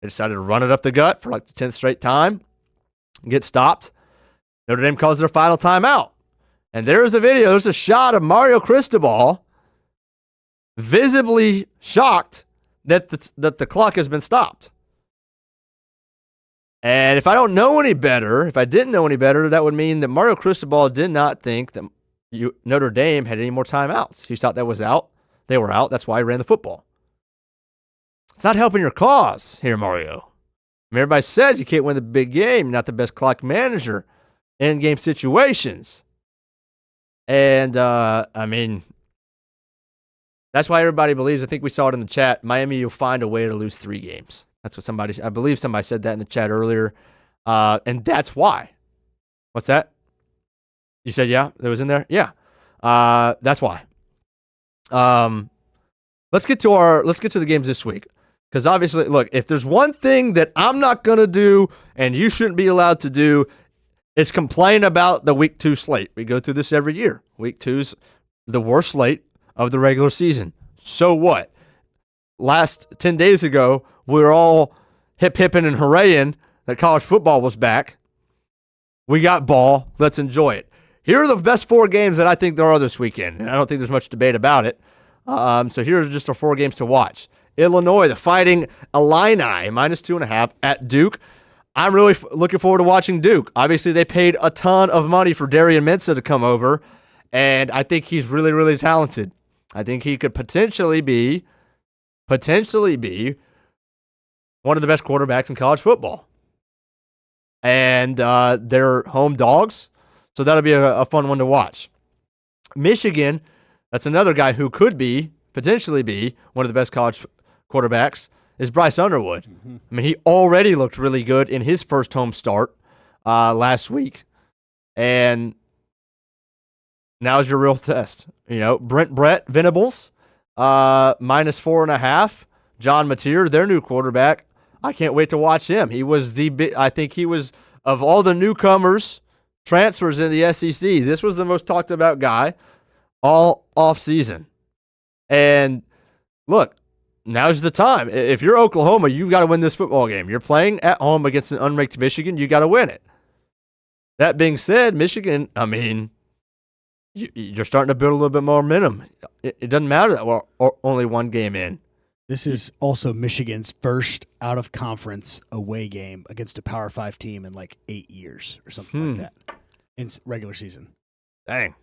They decided to run it up the gut for like the 10th straight time, get stopped. Notre Dame calls their final timeout. And there's a video. There's a shot of Mario Cristobal visibly shocked that the clock has been stopped. And if I didn't know any better, that would mean that Mario Cristobal did not think that Notre Dame had any more timeouts. He thought that was out. They were out. That's why he ran the football. It's not helping your cause here, Mario. I mean, everybody says you can't win the big game. You're not the best clock manager in game situations. And, that's why everybody believes, I think we saw it in the chat, Miami will find a way to lose 3 games. That's what I believe somebody said that in the chat earlier. And that's why. What's that? You said, yeah, that was in there? Yeah. That's why. Let's get to the games this week. Because obviously, look, if there's one thing that I'm not going to do and you shouldn't be allowed to do, it's complain about the week 2 slate. We go through this every year. Week 2's the worst slate of the regular season. So what? Last 10 days ago, we were all hip-hipping and hooraying that college football was back. We got ball. Let's enjoy it. Here are the best 4 games that I think there are this weekend, and I don't think there's much debate about it. So here are just our 4 games to watch. Illinois, the Fighting Illini, -2.5 at Duke. I'm really looking forward to watching Duke. Obviously, they paid a ton of money for Darian Mensah to come over, and I think he's really, really talented. I think he could potentially be one of the best quarterbacks in college football. And they're home dogs, so that'll be a fun one to watch. Michigan, that's another guy who could potentially be one of the best college quarterbacks, is Bryce Underwood. Mm-hmm. I mean, he already looked really good in his first home start last week. And now's your real test. Brett Venables, -4.5. John Mateer, their new quarterback. I can't wait to watch him. I think he was, of all the newcomers, transfers in the SEC, this was the most talked about guy all offseason. And look, now's the time. If you're Oklahoma, you've got to win this football game. You're playing at home against an unranked Michigan. You got to win it. That being said, Michigan, you're starting to build a little bit more momentum. It doesn't matter that we're only 1 game in. This is also Michigan's first out-of-conference away game against a Power 5 team in like 8 years or something like that in regular season. Dang.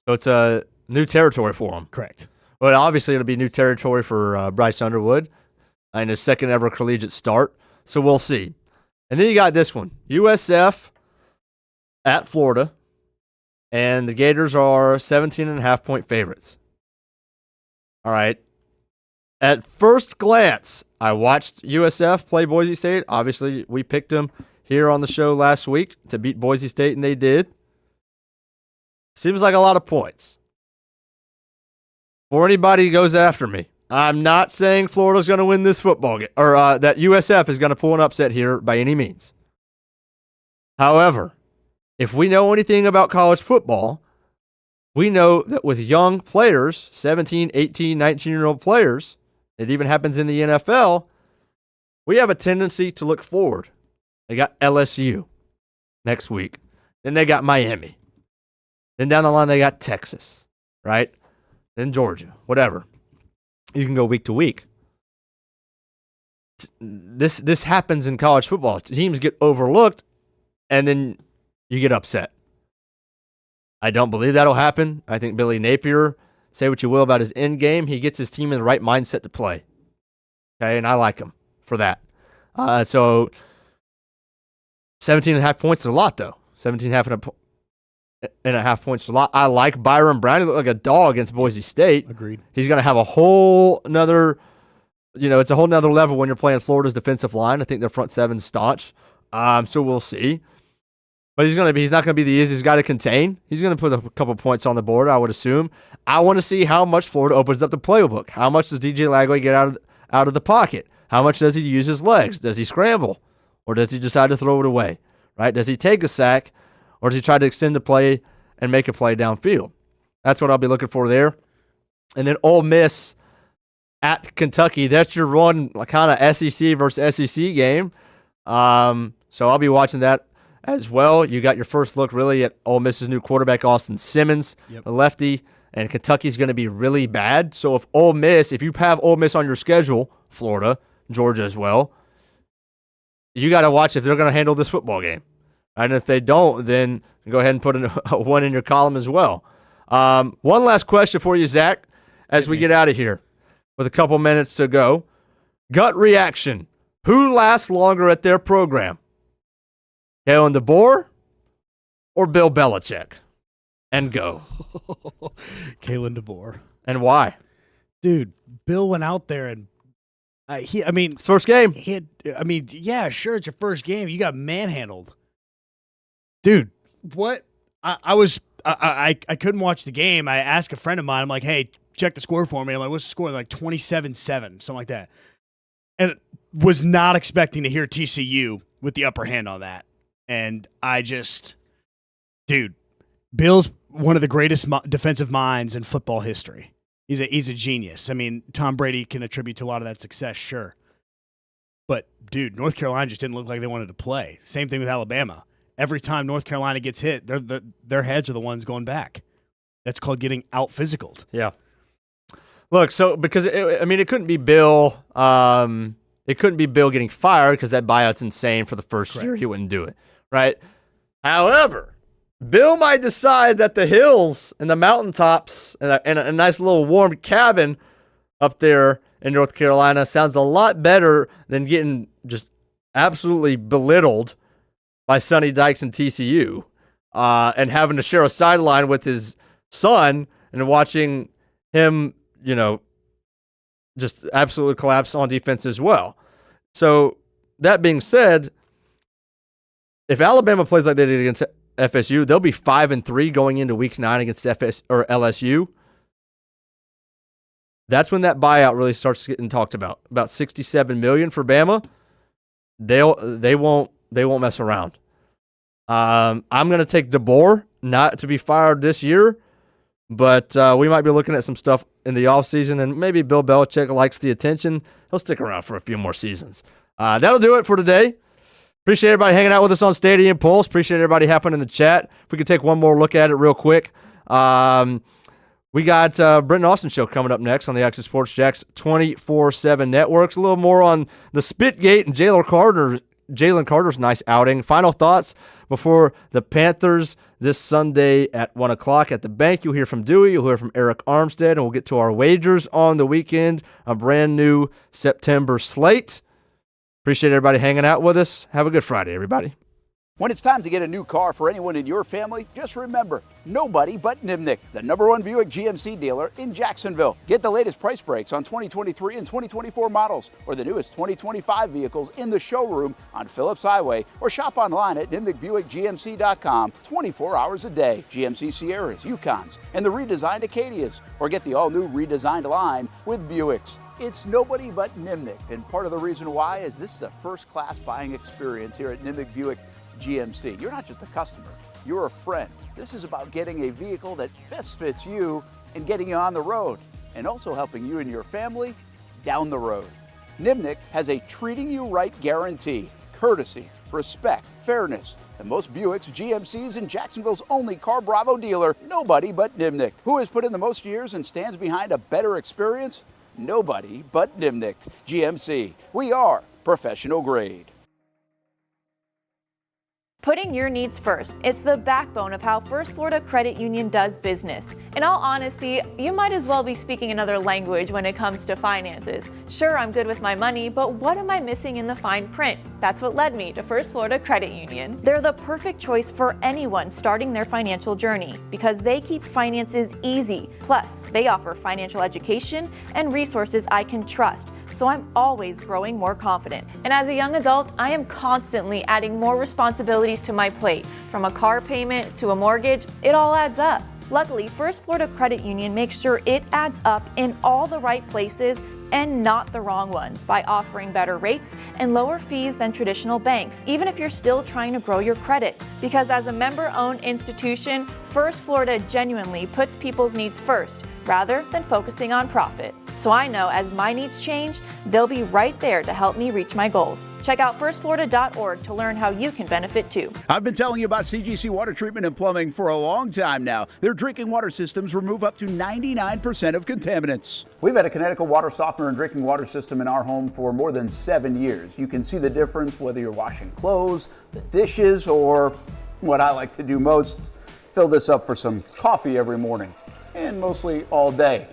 So it's a new territory for them. Correct. But obviously it'll be new territory for Bryce Underwood and his second ever collegiate start. So we'll see. And then you got this one, USF at Florida, and the Gators are 17.5-point favorites. All right. At first glance, I watched USF play Boise State. Obviously, we picked them here on the show last week to beat Boise State, and they did. Seems like a lot of points. For anybody who goes after me, I'm not saying Florida's going to win this football game, or that USF is going to pull an upset here by any means. However, if we know anything about college football, we know that with young players, 17, 18, 19-year-old players, it even happens in the NFL, we have a tendency to look forward. They got LSU next week. Then they got Miami. Then down the line, they got Texas, right? Then Georgia, whatever. You can go week to week. This happens in college football. Teams get overlooked, and then you get upset. I don't believe that'll happen. I think Billy Napier, say what you will about his end game, he gets his team in the right mindset to play. Okay, and I like him for that. So 17.5 points is a lot, though. 17.5 points is a lot. I like Byron Brown. He looked like a dog against Boise State. Agreed. He's going to have a whole nother, it's a whole nother level when you're playing Florida's defensive line. I think their front seven's staunch. So we'll see. But he's not going to be the easiest guy to contain. He's going to put a couple points on the board, I would assume. I want to see how much Florida opens up the playbook. How much does DJ Lagway get out of the pocket? How much does he use his legs? Does he scramble? Or does he decide to throw it away? Right? Does he take a sack? Or does he try to extend the play and make a play downfield? That's what I'll be looking for there. And then Ole Miss at Kentucky. That's your one kind of SEC versus SEC game. So I'll be watching that as well. You got your first look really at Ole Miss's new quarterback, Austin Simmons, the lefty, and Kentucky's going to be really bad. So if you have Ole Miss on your schedule, Florida, Georgia as well, you got to watch if they're going to handle this football game. And if they don't, then go ahead and put a one in your column as well. One last question for you, Zach, as we get out of here with a couple minutes to go. Gut reaction. Who lasts longer at their program? Kalen Deboer or Bill Belichick? And go. Kalen Deboer. And why? Dude, Bill went out there and it's first game. Yeah, sure, it's your first game. You got manhandled. Dude, what? I couldn't watch the game. I asked a friend of mine, I'm like, hey, check the score for me. I'm like, what's the score? Like 27-7, something like that. And was not expecting to hear TCU with the upper hand on that. And Bill's one of the greatest defensive minds in football history. He's a genius. I mean, Tom Brady can attribute to a lot of that success, sure. But, dude, North Carolina just didn't look like they wanted to play. Same thing with Alabama. Every time North Carolina gets hit, their heads are the ones going back. That's called getting out-physicaled. Yeah. Look, so because, it couldn't be Bill. It couldn't be Bill getting fired because that buyout's insane for the first year. He wouldn't do it, right? However, Bill might decide that the hills and the mountaintops and a nice little warm cabin up there in North Carolina sounds a lot better than getting just absolutely belittled by Sonny Dykes and TCU and having to share a sideline with his son and watching him, just absolutely collapse on defense as well. So that being said, if Alabama plays like they did against FSU, they'll be 5-3 going into Week 9 against LSU. That's when that buyout really starts getting talked about. About $67 million for Bama. They won't mess around. I'm going to take DeBoer, not to be fired this year, but we might be looking at some stuff in the offseason, and maybe Bill Belichick likes the attention. He'll stick around for a few more seasons. That'll do it for today. Appreciate everybody hanging out with us on Stadium Pulse. Appreciate everybody hopping in the chat. If we could take one more look at it real quick. We got Brenton Austin Show coming up next on the Access Sports Jacks 24/7 networks. A little more on the Spitgate and Jalen Carter's nice outing. Final thoughts before the Panthers this Sunday at 1 o'clock at the bank. You'll hear from Dewey. You'll hear from Eric Armstead, and we'll get to our wagers on the weekend, a brand new September slate. Appreciate everybody hanging out with us. Have a good Friday, everybody. When it's time to get a new car for anyone in your family, just remember, nobody but Nimnick, the #1 Buick GMC dealer in Jacksonville. Get the latest price breaks on 2023 and 2024 models or the newest 2025 vehicles in the showroom on Phillips Highway, or shop online at nimnickbuickgmc.com 24 hours a day. GMC Sierras, Yukons, and the redesigned Acadias, or get the all-new redesigned line with Buicks. It's nobody but Nimnick, and part of the reason why is this is a first-class buying experience here at Nimnick Buick GMC. You're not just a customer, you're a friend. This is about getting a vehicle that best fits you and getting you on the road, and also helping you and your family down the road. Nimnick has a treating you right guarantee, courtesy, respect, fairness. And most Buicks, GMCs, and Jacksonville's only Car Bravo dealer, nobody but Nimnick. Who has put in the most years and stands behind a better experience? Nobody but Nimnick. GMC. We are professional grade. Putting your needs first. It's the backbone of how First Florida Credit Union does business. In all honesty, you might as well be speaking another language when it comes to finances. Sure, I'm good with my money, but what am I missing in the fine print? That's what led me to First Florida Credit Union. They're the perfect choice for anyone starting their financial journey because they keep finances easy. Plus, they offer financial education and resources I can trust. So I'm always growing more confident. And as a young adult, I am constantly adding more responsibilities to my plate. From a car payment to a mortgage, it all adds up. Luckily, First Florida Credit Union makes sure it adds up in all the right places and not the wrong ones by offering better rates and lower fees than traditional banks, even if you're still trying to grow your credit. Because as a member-owned institution, First Florida genuinely puts people's needs first rather than focusing on profit. So I know as my needs change, they'll be right there to help me reach my goals. Check out firstflorida.org to learn how you can benefit too. I've been telling you about CGC Water Treatment and Plumbing for a long time now. Their drinking water systems remove up to 99% of contaminants. We've had a Connecticut water softener and drinking water system in our home for more than 7 years. You can see the difference whether you're washing clothes, the dishes, or what I like to do most, fill this up for some coffee every morning and mostly all day.